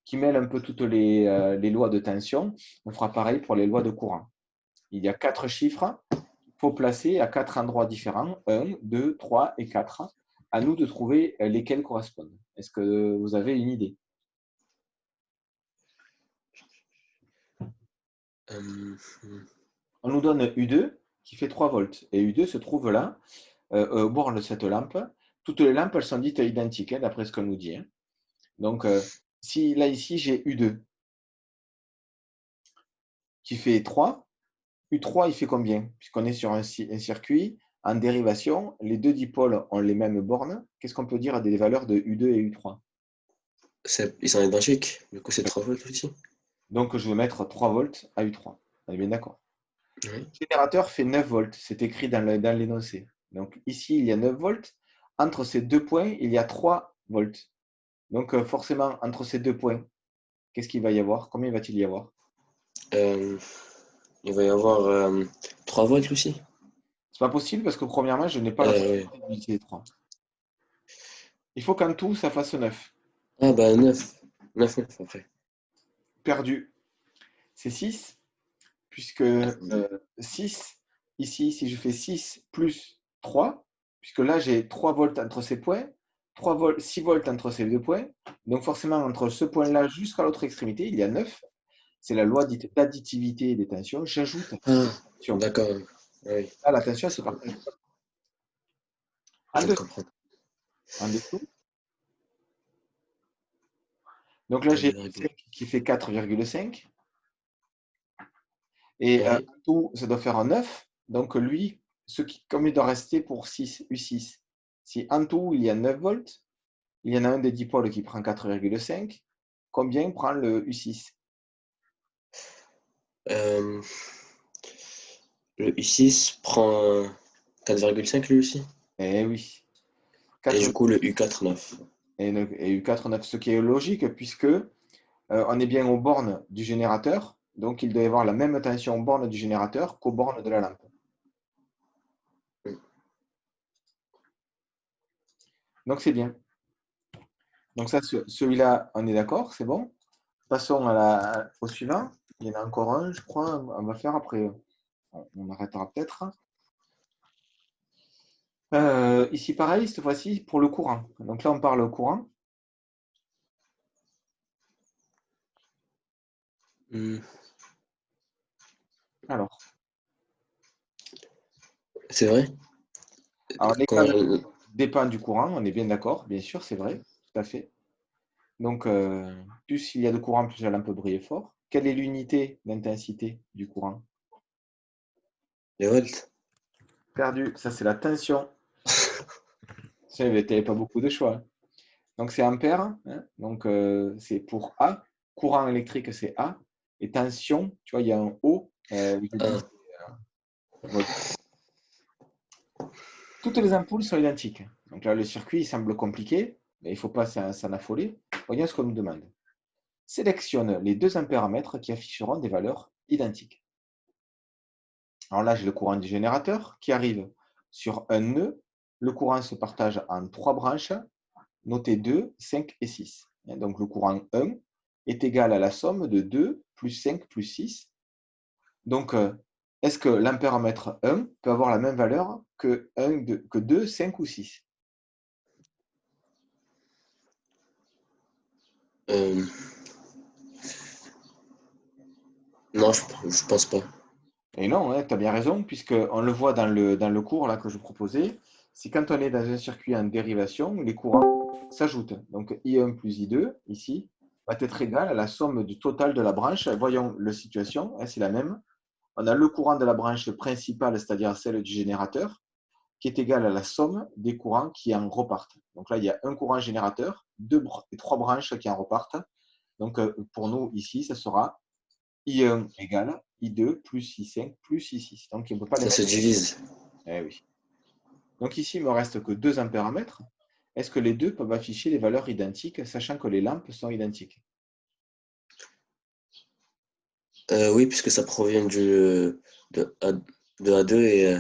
qui mêle un peu toutes les lois de tension. On fera pareil pour les lois de courant. Il y a 4 chiffres qu'il faut placer à 4 endroits différents. 1, 2, 3 et 4. À nous de trouver lesquels correspondent. Est-ce que vous avez une idée? Euh, On nous donne U2 qui fait 3 volts. Et U2 se trouve là, au bord de cette lampe. toutes les lampes, elles sont dites identiques, hein, d'après ce qu'on nous dit, hein. Donc, si là, ici, j'ai U2 qui fait 3, U3, il fait combien? Puisqu'on est sur un circuit en dérivation, les deux dipôles ont les mêmes bornes. Qu'est-ce qu'on peut dire des valeurs de U2 et U3? Ils sont identiques. Du coup, c'est 3 volts ici. Donc, je vais mettre 3 volts à U3. On est bien d'accord. Oui. Le générateur fait 9 volts. C'est écrit dans l'énoncé. Donc, ici, il y a 9 volts. Entre ces deux points, il y a 3 volts. Donc, forcément, entre ces deux points, qu'est-ce qu'il va y avoir? Combien va-t-il y avoir? Euh, il va y avoir 3 volts aussi. C'est pas possible parce que, premièrement, je n'ai pas la Oui. possibilité d'utiliser 3. Il faut qu'en tout, ça fasse 9. Ah, bah 9. 9 après. Perdu, c'est 6. Puisque 6, ici, si je fais 6 plus 3, puisque là, j'ai 3 volts entre ces points, 3 volts, 6 volts entre ces deux points, donc forcément, entre ce point-là jusqu'à l'autre extrémité, il y a 9. C'est la loi dite d'additivité et des tensions. J'ajoute Ah, tension. d'accord. Oui, Là, la tension, c'est partagé. je En viens de dessous, comprendre. en dessous. Donc là, j'ai 5 2,5. qui fait 4,5. Et en Oui. tout, ça doit faire un 9. Donc lui, comme il doit rester pour 6, U6, si en tout, il y a 9 volts, il y en a un des dipôles qui prend 4,5. Combien prend le U6? Euh, le U6 prend 4,5 lui aussi. Eh oui. Et du 4, coup, le U4, 9. et U4, 9, ce qui est logique puisque on est bien aux bornes du générateur. Donc, il doit y avoir la même tension aux bornes du générateur qu'aux bornes de la lampe. Donc, c'est bien. Donc, ça, celui-là, on est d'accord, c'est bon. Passons au suivant. Il y en a encore un, je crois, on va faire après. On arrêtera peut-être. Ici, pareil, cette fois-ci, pour le courant. Donc là, on parle courant. Hmm. Alors, C'est vrai? Quand... l'école dépend du courant, on est bien d'accord, bien sûr, c'est vrai, tout à fait. Donc, plus il y a de courant, plus la lampe brille fort. Quelle est l'unité d'intensité du courant? Les volts? Perdu, ça c'est la tension. Ça, tu n'avais pas beaucoup de choix, hein. Donc, c'est ampère, hein. Donc, c'est pour A. Courant électrique, c'est A. Et tension, tu vois, il y a un O. Où je dis, Ah, volt. Toutes les ampoules sont identiques. Donc là, le circuit il semble compliqué, mais il ne faut pas s'en affoler. Voyons ce qu'on nous demande. Sélectionne les deux ampéramètres qui afficheront des valeurs identiques. Alors là, j'ai le courant du générateur qui arrive sur un nœud. Le courant se partage en trois branches, notées 2, 5 et 6. Donc le courant 1 est égal à la somme de 2 plus 5 plus 6. Donc, est-ce que l'ampéramètre 1 peut avoir la même valeur que 2, 5 ou 6? euh, non, je pense pas. Et non, hein, tu as bien raison, puisqu'on le voit dans le cours là, que je proposais, c'est quand on est dans un circuit en dérivation, les courants s'ajoutent. Donc I1 plus I2, ici, va être égal à la somme du total de la branche. Voyons la situation, hein, c'est la même. On a le courant de la branche principale, c'est-à-dire celle du générateur, qui est égal à la somme des courants qui en repartent. Donc là, il y a un courant générateur, deux et trois branches qui en repartent. Donc pour nous, ici, ça sera I1 égale I2 plus I5 plus I6. Donc, on ne peut pas les Ça se mettre. divise. Eh oui. Donc ici, il me reste que deux ampéramètres. Est-ce que les deux peuvent afficher les valeurs identiques, sachant que les lampes sont identiques? Oui, puisque ça provient de A2 et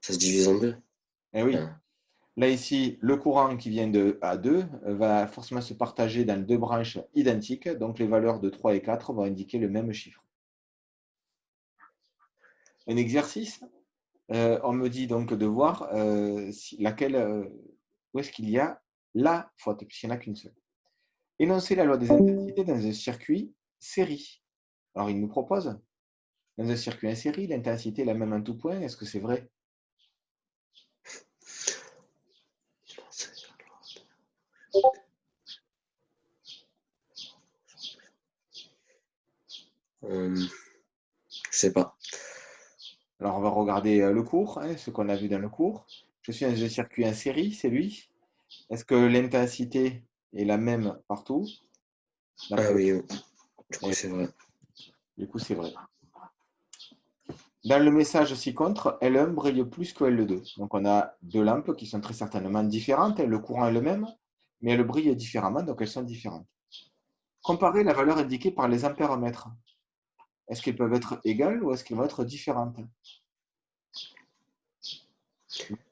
ça se divise en deux. Eh oui. Enfin, Là, ici, le courant qui vient de A2 va forcément se partager dans deux branches identiques. Donc, les valeurs de 3 et 4 vont indiquer le même chiffre. Un exercice, on me dit donc de voir où est-ce qu'il y a la faute, puisqu'il n'y en a qu'une seule. Énoncer la loi des intensités dans un circuit série. Alors, il nous propose, dans un circuit en série, l'intensité est la même en tout point. Est-ce que c'est vrai? Je sais pas. Alors, on va regarder le cours, hein, ce qu'on a vu dans le cours. Je suis dans un circuit en série, c'est lui. Est-ce que l'intensité est la même partout? Ah D'après oui, oui. Du coup, et c'est vrai. du coup, c'est vrai. Dans le message ci-contre, L1 brille plus que L2. Donc, on a deux lampes qui sont très certainement différentes. Le courant est le même, mais elles brillent différemment, donc elles sont différentes. Comparez la valeur indiquée par les ampères-mètres. Est-ce qu'elles peuvent être égales ou est-ce qu'elles vont être différentes?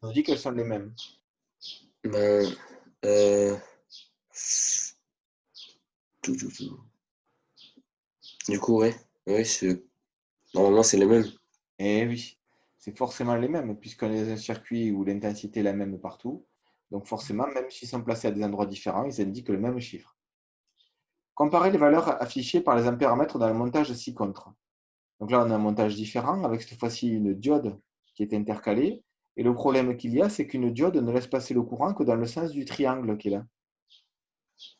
On dit qu'elles sont les mêmes. Ben, euh, tout. Du coup, ouais. Oui, normalement, c'est les mêmes. Eh oui, c'est forcément les mêmes, puisqu'on est dans un circuit où l'intensité est la même partout. Donc forcément, même s'ils sont placés à des endroits différents, ils indiquent le même chiffre. Comparez les valeurs affichées par les ampères-mètres dans le montage ci-contre. Donc là, on a un montage différent, avec cette fois-ci une diode qui est intercalée. Et le problème qu'il y a, c'est qu'une diode ne laisse passer le courant que dans le sens du triangle qui est là.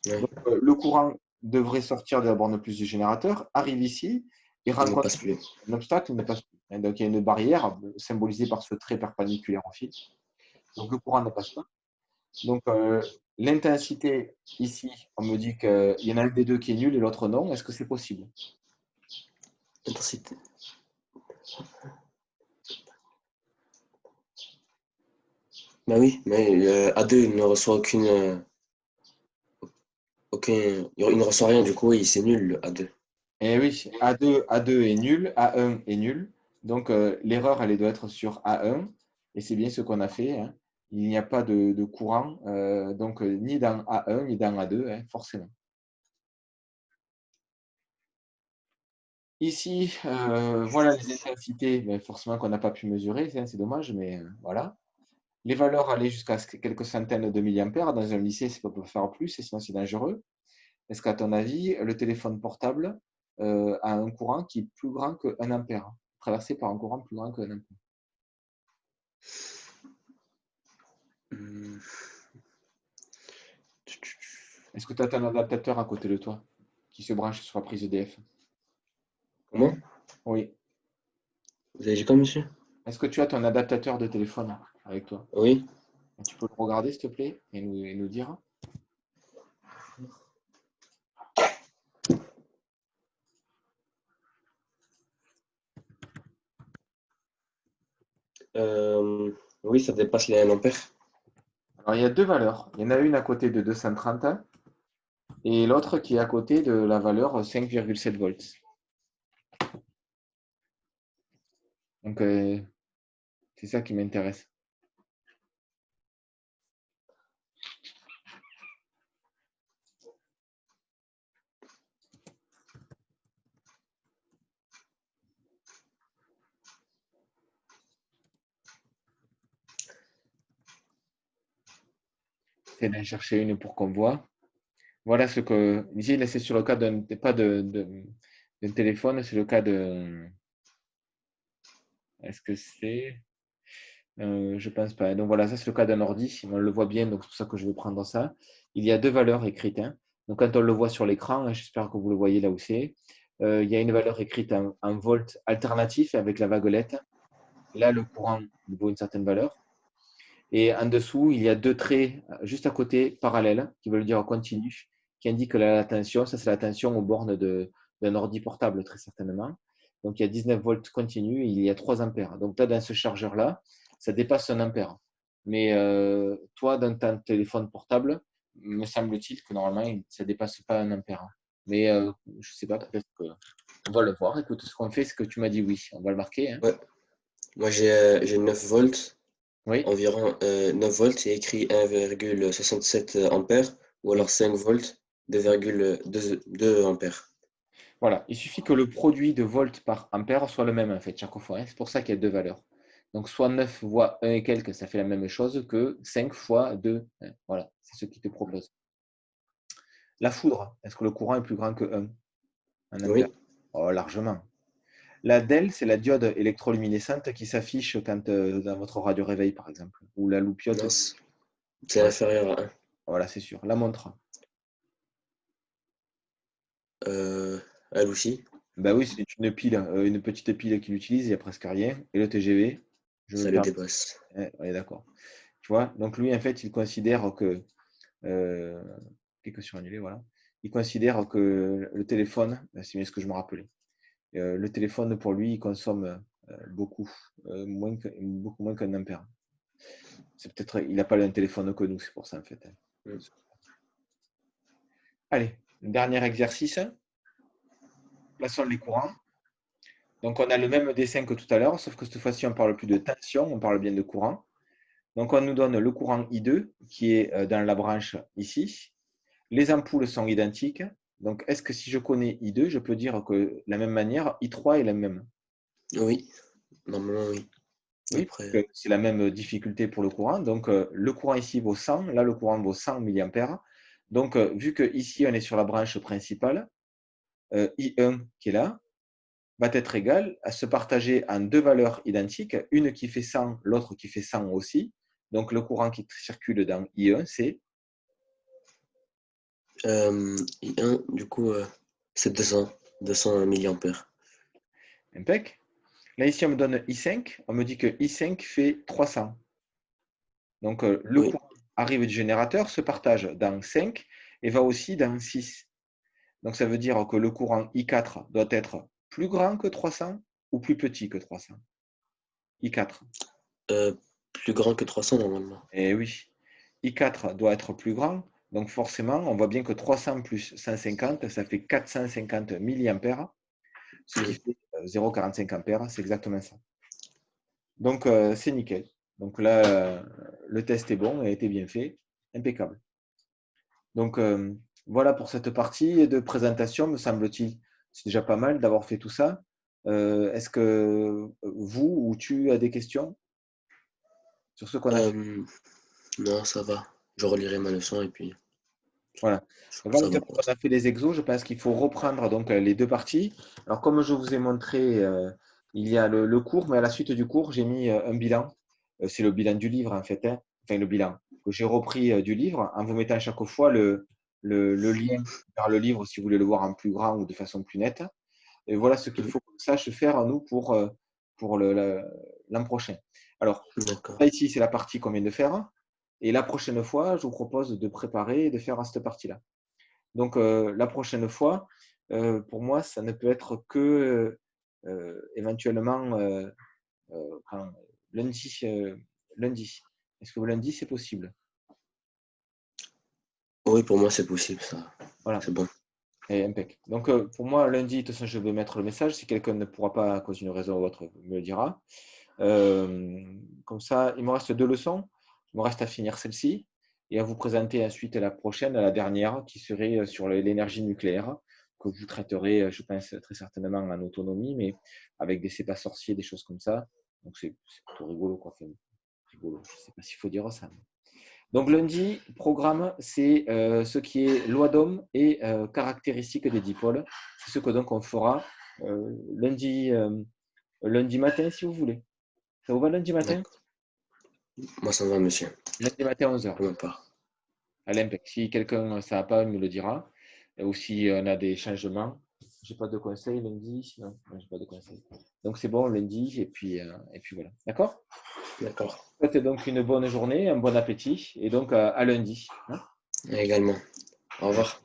Ouais. Donc, le courant devrait sortir de la borne plus du générateur, arrive ici et Il ne rencontre passe plus. un obstacle, il ne passe plus. Et donc, il y a une barrière symbolisée par ce trait perpendiculaire au fil. Donc, le courant ne passe pas. Donc, l'intensité ici, on me dit qu'il y en a un des deux qui est nul et l'autre non. Est-ce que c'est possible? Intensité. Bah oui, mais A2, il ne reçoit il ne reçoit rien, du coup, oui, c'est nul, le A2. Eh oui, A2 est nul, A1 est nul. Donc, l'erreur, elle doit être sur A1. Et c'est bien ce qu'on a fait, hein. Il n'y a pas de courant, donc ni dans A1 ni dans A2, hein, forcément. Ici, voilà les intensités, mais forcément qu'on n'a pas pu mesurer, c'est dommage, mais voilà. Les valeurs allaient jusqu'à quelques centaines de milliampères. Dans un lycée, c'est pas pour faire plus, et sinon c'est dangereux. Est-ce qu'à ton avis, le téléphone portable a un courant qui est plus grand que 1 ampère, traversé par un courant plus grand que 1 ampère? Hum, Est-ce que tu as ton adaptateur à côté de toi qui se branche sur la prise EDF? Comment? Oui. Vous avez dit quoi, monsieur? Est-ce que tu as ton adaptateur de téléphone avec toi? Oui. Tu peux le regarder, s'il te plaît, et nous dire? Oui, ça dépasse les 1 ampère. Alors, il y a deux valeurs. Il y en a une à côté de 230 et l'autre qui est à côté de la valeur 5,7 volts. Donc, c'est ça qui m'intéresse. C'est d'en chercher une pour qu'on voit. Voilà ce que. Ici, là, c'est sur le cas pas d'un téléphone, c'est le cas de. Est-ce que c'est. Je pense pas. Donc voilà, ça c'est le cas d'un ordi. On le voit bien, donc c'est pour ça que je vais prendre ça. Il y a deux valeurs écrites, hein. Donc quand on le voit sur l'écran, hein, j'espère que vous le voyez là où c'est. Il y a une valeur écrite en volt alternatif avec la vaguelette. Là, le courant vaut une certaine valeur. Et en dessous, il y a deux traits juste à côté, parallèles, qui veulent dire continu, qui indiquent la tension. Ça, c'est la tension aux bornes d'un ordi portable, très certainement. Donc, il y a 19 volts continu et il y a 3 ampères. Donc, là, dans ce chargeur-là, ça dépasse 1 ampère. Mais toi, dans ton téléphone portable, me semble-t-il que normalement, ça ne dépasse pas 1 ampère. Mais je ne sais pas, peut-être qu'on va le voir. Écoute, ce qu'on fait, c'est que tu m'as dit oui. On va le marquer, hein. Ouais. Moi, j'ai 9 volts, Oui. environ 9 volts, c'est écrit 1,67 ampères, ou Oui. alors 5 volts, 2,2 ampères. Voilà, il suffit que le produit de volts par ampère soit le même en fait chaque fois, hein. C'est pour ça qu'il y a deux valeurs. Donc soit 9 fois 1 et quelques, ça fait la même chose que 5 fois 2, hein. Voilà, c'est ce qu'il te propose. La foudre, est-ce que le courant est plus grand que 1 en ampère? Oui, Oh, largement. La DEL, c'est la diode électroluminescente qui s'affiche quand dans votre radio réveil par exemple, ou la loupiote. mince. C'est Voilà, inférieur à 1. voilà, c'est sûr. La montre. Elle aussi, Ben oui, c'est une pile, une petite pile qu'il utilise, il n'y a presque rien. Et le TGV, je me ça le permets. dépasse. Ouais, on est d'accord. Tu vois, donc lui, en fait, il considère que euh, quelques sur annulé, voilà. Il considère que le téléphone, c'est bien ce que je me rappelais. Le téléphone, pour lui, il consomme beaucoup, beaucoup moins qu'un ampère. C'est peut-être, il n'a pas le même téléphone que nous, c'est pour ça, en fait. Mm. Allez, dernier exercice. Plaçons les courants. Donc, on a le même dessin que tout à l'heure, sauf que cette fois-ci, on ne parle plus de tension, on parle bien de courant. Donc, on nous donne le courant I2 qui est dans la branche ici. Les ampoules sont identiques. Donc, est-ce que si je connais I2, je peux dire que de la même manière, I3 est la même? Oui, normalement, oui. Oui, Après, parce que c'est la même difficulté pour le courant. Donc, le courant ici vaut 100. Là, le courant vaut 100 milliampères. Donc, vu que ici on est sur la branche principale, I1 qui est là, va être égal à se partager en deux valeurs identiques, une qui fait 100, l'autre qui fait 100 aussi. Donc, le courant qui circule dans I1, c'est I1, du coup, c'est 200 milliampères. impec. Là, ici, on me donne I5. On me dit que I5 fait 300. Donc, le Oui, courant arrive du générateur, se partage dans 5 et va aussi dans 6. Donc, ça veut dire que le courant I4 doit être plus grand que 300 ou plus petit que 300. I4. euh, plus grand que 300 normalement. Eh oui, I4 doit être plus grand. Donc, forcément, on voit bien que 300 plus 150, ça fait 450 milliampères, ce qui Mm. fait 0,45 ampères. C'est exactement ça. Donc, c'est nickel. Donc là, le test est bon et a été bien fait. Impeccable. Donc, voilà pour cette partie de présentation, me semble-t-il. C'est déjà pas mal d'avoir fait tout ça. Est-ce que vous ou tu as des questions sur ce qu'on a fait? Euh, non, ça va. Je relirai ma leçon et puis Voilà. Donc, ça maintenant va pour qu'on a l'instant. fait les exos, je pense qu'il faut reprendre donc les deux parties. Alors, comme je vous ai montré, il y a le cours, mais à la suite du cours, j'ai mis un bilan. C'est le bilan du livre, en fait, hein. Enfin, le bilan que j'ai repris du livre en vous mettant à chaque fois le lien vers le livre si vous voulez le voir en plus grand ou de façon plus nette. Et voilà ce qu'il Mm. faut qu'on sache faire, nous, pour l'an prochain. Alors, D'accord, là, ici, c'est la partie qu'on vient de faire. Et la prochaine fois, je vous propose de préparer et de faire cette partie-là. Donc, la prochaine fois, pour moi, ça ne peut être que éventuellement quand- lundi. Lundi. Est-ce que lundi, c'est possible? oui, pour moi, c'est possible, ça. Voilà. C'est bon. Et impec. Donc, pour moi, lundi, de toute façon, je vais mettre le message. Si quelqu'un ne pourra pas à cause d'une raison ou autre, me le dira. Comme ça, il me reste deux leçons. Il me reste à finir celle-ci et à vous présenter ensuite la prochaine, la dernière, qui serait sur l'énergie nucléaire, que vous traiterez, je pense, très certainement en autonomie, mais avec des pas sorciers, des choses comme ça. Donc, c'est plutôt rigolo, quoi. Enfin, rigolo. Je ne sais pas s'il faut dire ça. Donc, lundi, programme, c'est ce qui est loi d'Ohm et caractéristiques des dipôles. C'est ce que donc on fera lundi, lundi matin, si vous voulez. Ça vous va lundi matin? D'accord. Moi, ça va, monsieur, Lundi matin, 11h. pour ma part. À l'impact. Si quelqu'un ça va pas, il me le dira. Ou si on a des changements. J'ai pas de conseils lundi. Non, j'ai pas de conseils. Donc c'est bon lundi et puis voilà. D'accord? D'accord. Je vous souhaite donc une bonne journée, un bon appétit et donc à lundi, hein. Également. Au Allez. revoir.